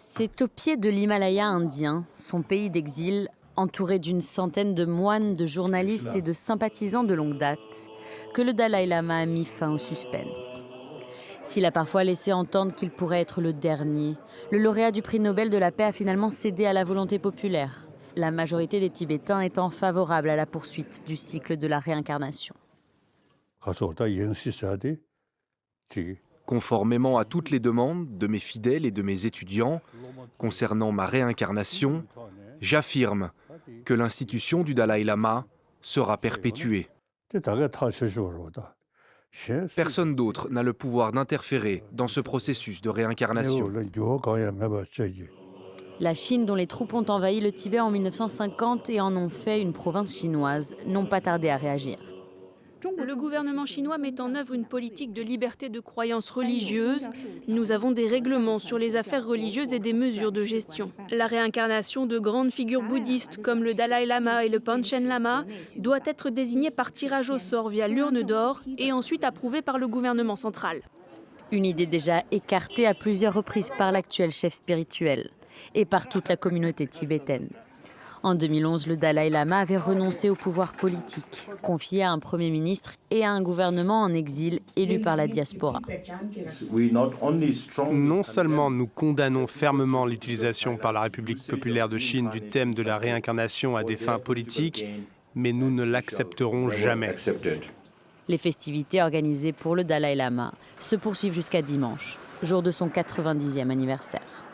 C'est au pied de l'Himalaya indien, son pays d'exil, entouré d'une centaine de moines, de journalistes et de sympathisants de longue date, que le Dalai Lama a mis fin au suspense. S'il a parfois laissé entendre qu'il pourrait être le dernier, le lauréat du prix Nobel de la paix a finalement cédé à la volonté populaire, la majorité des Tibétains étant favorable à la poursuite du cycle de la réincarnation. Conformément à toutes les demandes de mes fidèles et de mes étudiants concernant ma réincarnation, j'affirme que l'institution du Dalai Lama sera perpétuée. Personne d'autre n'a le pouvoir d'interférer dans ce processus de réincarnation. La Chine, dont les troupes ont envahi le Tibet en 1950 et en ont fait une province chinoise, n'ont pas tardé à réagir. Le gouvernement chinois met en œuvre une politique de liberté de croyance religieuse. Nous avons des règlements sur les affaires religieuses et des mesures de gestion. La réincarnation de grandes figures bouddhistes comme le Dalai Lama et le Panchen Lama doit être désignée par tirage au sort via l'urne d'or et ensuite approuvée par le gouvernement central. Une idée déjà écartée à plusieurs reprises par l'actuel chef spirituel et par toute la communauté tibétaine. En 2011, le Dalai Lama avait renoncé au pouvoir politique, confié à un Premier ministre et à un gouvernement en exil élu par la diaspora. Non seulement nous condamnons fermement l'utilisation par la République populaire de Chine du thème de la réincarnation à des fins politiques, mais nous ne l'accepterons jamais. Les festivités organisées pour le Dalai Lama se poursuivent jusqu'à dimanche, jour de son 90e anniversaire.